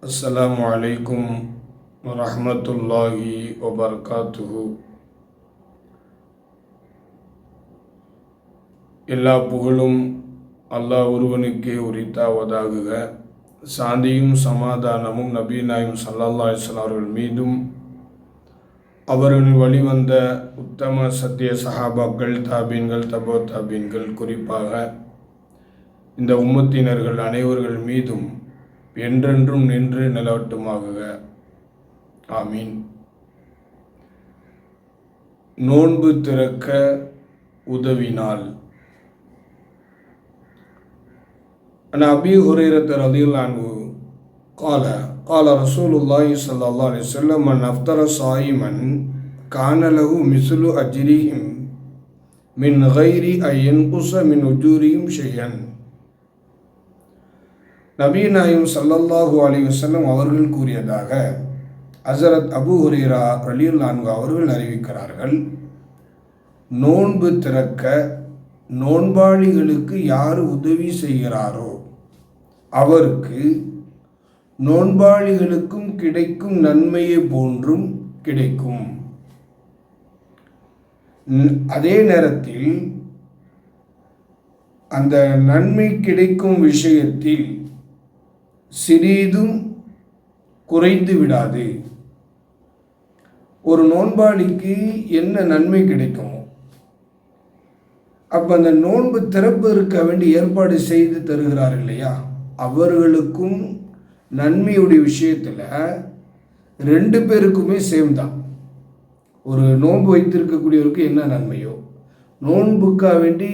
அஸ்ஸலாமு அலைக்கும் வரஹ்மத்துல்லாஹி வபரகாத்துஹு. எல்லா புகழும் அல்லாஹ் ஒருவனுக்கே உரித்தாவதாகுக. சாந்தியும் சமாதானமும் நபி நாயகம் ஸல்லல்லாஹு அலைஹி வஸல்லம் அவர்கள் மீதும் அவர்களின் வழிவந்த உத்தம சத்திய சஹாபாக்கள், தாபீன்கள், தபோ தாபீன்கள், குறிப்பாக இந்த உம்மத்தினர்கள் அனைவர்கள் மீதும் என்றென்றும் நின்று நிலவட்டுமாகுக. ஆமீன். நோன்பு திறக்க உதவினால். அன் அபீ ஹுரைரா ரலியல்லாஹு அன்ஹு قال قال رسول الله صلى الله عليه وسلم من أفطر صائما كان له مثل أجرهم من غير أن ينقص من أجورهم شيئا. நபி நாயகம் ஸல்லல்லாஹு அலைஹி வஸல்லம் அவர்கள் கூறியதாக ஹஸரத் அபூ ஹுரைரா ரலியல்லாஹு அன்ஹு அவர்கள் அறிவிக்கிறார்கள், நோன்பு திறக்க நோன்பாளிகளுக்கு யார் உதவி செய்கிறாரோ அவருக்கு நோன்பாளிகளுக்கும் கிடைக்கும் நன்மையை போன்றும் கிடைக்கும். அதே நேரத்தில் அந்த நன்மை கிடைக்கும் விஷயத்தில் சிறிதும் குறைந்து விடாது. ஒரு நோன்பாளிக்கு என்ன நன்மை கிடைக்கும், அப்போ அந்த நோன்பு திறப்பதற்கு வேண்டி ஏற்பாடு செய்து தருகிறார் இல்லையா, அவர்களுக்கும் நன்மையுடைய விஷயத்தில் ரெண்டு பேருக்குமே சேம் தான். ஒரு நோன்பு வைத்திருக்கக்கூடியவருக்கு என்ன நன்மையோ நோன்புக்காக வேண்டி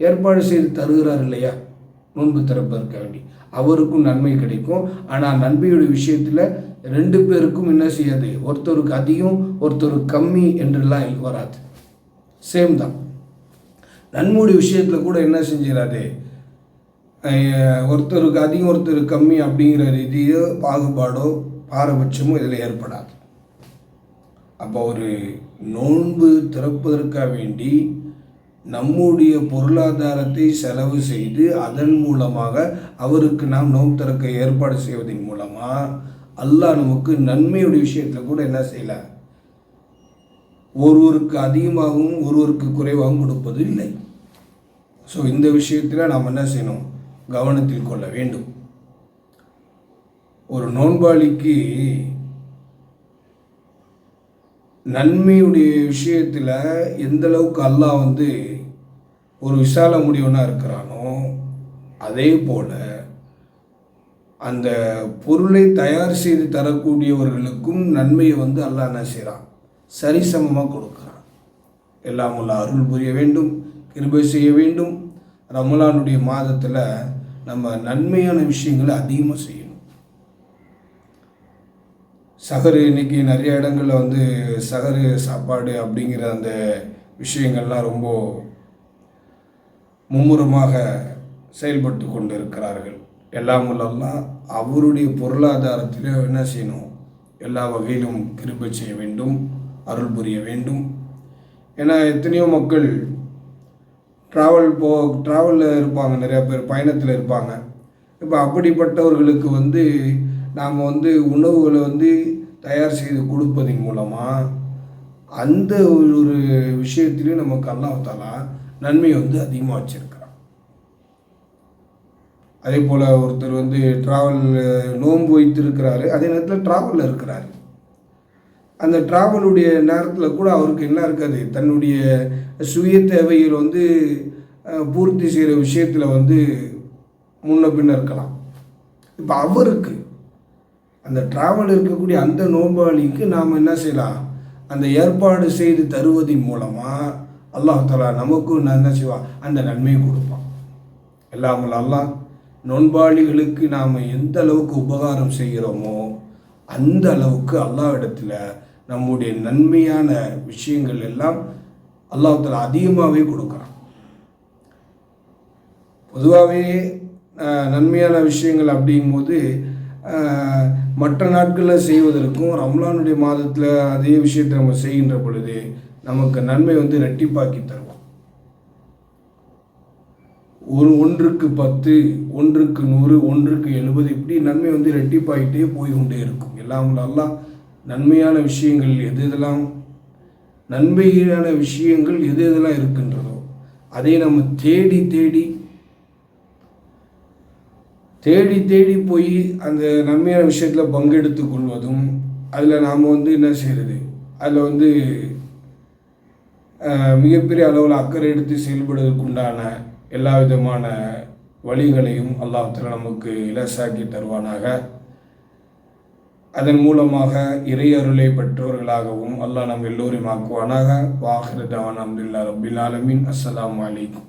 ஏற்பாடு செய்து தருகிறார் இல்லையா, நோன்பு திறப்பதற்கு வேண்டி அவருக்கும் நன்மை கிடைக்கும். ஆனால் நன்மையுடைய விஷயத்தில் ரெண்டு பேருக்கும் என்ன செய்யாது, ஒருத்தருக்கு அதிகம் ஒருத்தருக்கு கம்மி என்றெல்லாம் வராது, சேம் தான். நன்மையுடைய விஷயத்தில் கூட என்ன செஞ்சிடாது, ஒருத்தருக்கு அதிகம் ஒருத்தருக்கு கம்மி அப்படிங்கிற ரீதியோ பாகுபாடோ பாரபட்சமோ இதில் ஏற்படாது. அப்போ ஒரு நோன்பு திறப்பதற்காக வேண்டி நம்முடைய பொருளாதாரத்தை செலவு செய்து அதன் மூலமாக அவருக்கு நாம் நோன்பு திறக்க ஏற்பாடு செய்வதன் மூலமாக அல்லாஹ் நமக்கு நன்மையுடைய விஷயத்தில் கூட என்ன செய்யல, ஒருவருக்கு அதிகமாகவும் ஒருவருக்கு குறைவாகவும் கொடுப்பது இல்லை. ஸோ இந்த விஷயத்தில் நாம் என்ன செய்யணும், கவனத்தில் கொள்ள வேண்டும். ஒரு நோன்பாளிக்கு நன்மையுடைய விஷயத்தில் எந்த அளவுக்கு அல்லாஹ் ஒரு விசால முடிவனாக இருக்கிறானோ, அதே போல் அந்த பொருளை தயார் செய்து தரக்கூடியவர்களுக்கும் நன்மையை அல்லாஹ் என்ன செய்கிறான், சரிசமமாக கொடுக்குறான். எல்லாம் உள்ள அருள் புரிய வேண்டும், கிருபை செய்ய வேண்டும். ரமலானுடைய மாதத்தில் நம்ம நன்மையான விஷயங்களை அதிகமாக செய்யணும். சஹரு இன்னைக்கு நிறைய இடங்களில் சஹரு சாப்பாடு அப்படிங்கிற அந்த விஷயங்கள்லாம் ரொம்ப மும்முரமாக செயல்பட்டு கொண்டு இருக்கிறார்கள். எல்லாம் உள்ளலாம் அவருடைய பொருளாதாரத்தில் என்ன செய்யணும், எல்லா வகையிலும் கிருபை செய்ய வேண்டும், அருள் புரிய வேண்டும். ஏன்னா எத்தனையோ மக்கள் ட்ராவலில் இருப்பாங்க, நிறையா பேர் பயணத்தில் இருப்பாங்க. இப்போ அப்படிப்பட்டவர்களுக்கு நாம் உணவுகளை தயார் செய்து கொடுப்பதன் மூலமாக அந்த ஒரு விஷயத்திலையும் நமக்கு அல்லாஹ் தஆலா நன்மையை அதிகமாக வச்சிருக்கிறான். அதே போல் ஒருத்தர் ட்ராவல் நோன்பு வைத்திருக்கிறாரு, அதே நேரத்தில் ட்ராவலில் இருக்கிறாரு. அந்த ட்ராவலுடைய நேரத்தில் கூட அவருக்கு என்ன இருக்காது, தன்னுடைய சுய தேவைகள் பூர்த்தி செய்கிற விஷயத்தில் முன்ன பின்ன இருக்கலாம். இப்போ அவருக்கு அந்த ட்ராவல் இருக்கக்கூடிய அந்த நோன்பாளிக்கு நாம் என்ன செய்யலாம், அந்த ஏற்பாடு செய்து தருவதன் மூலமாக அல்லாஹ் தஆலா நமக்கும் என்ன செய்வான், அந்த நன்மையை கொடுப்பான். எல்லாம் அல்லாஹ் நோன்பாளிகளுக்கு நாம் எந்த அளவுக்கு உபகாரம் செய்கிறோமோ அந்த அளவுக்கு அல்லாஹ் இடத்துல நம்முடைய நன்மையான விஷயங்கள் எல்லாம் அல்லாஹ் தஆலா அதிகமாகவே கொடுக்குறான். பொதுவாகவே நன்மையான விஷயங்கள் அப்படிங்கும்போது மற்ற நாட்களில் செய்வதற்கும் ரம்லானுடைய மாதத்தில் அதே விஷயத்தை நம்ம செய்கின்ற பொழுது நமக்கு நன்மை ரெட்டிப்பாக்கி தருவோம். ஒன்றுக்கு 10, ஒன்றுக்கு 100, ஒன்றுக்கு 70, இப்படி நன்மை வந்து இரட்டிப்பாயிட்டே போய் கொண்டே இருக்கும். எல்லாம் அல்லாஹ் நன்மையான விஷயங்கள் எதெல்லாம் நன்மையான விஷயங்கள் எதெல்லாம் இருக்கின்றதோ அதை நம்ம தேடி தேடி தேடி தேடி போய் அந்த நன்மையான விஷயத்தில் பங்கெடுத்து கொள்வதும், அதில் நாம் வந்து என்ன செய்கிறது, அதில் வந்து மிகப்பெரிய அளவில் அக்கறை எடுத்து செயல்படுவதற்குண்டான எல்லா விதமான வழிகளையும் அல்லாஹ் தஆலா நமக்கு இலசாக்கி தருவானாக. அதன் மூலமாக இறை அருளை பெற்றவர்களாகவும் அல்லாஹ் நம் எல்லோரையும் ஆக்குவானாக. வாஹிரு தஅவானா அல்ஹம்துலில்லாஹி ரப்பில் ஆலமீன். அஸ்ஸலாமு அலைக்கும்.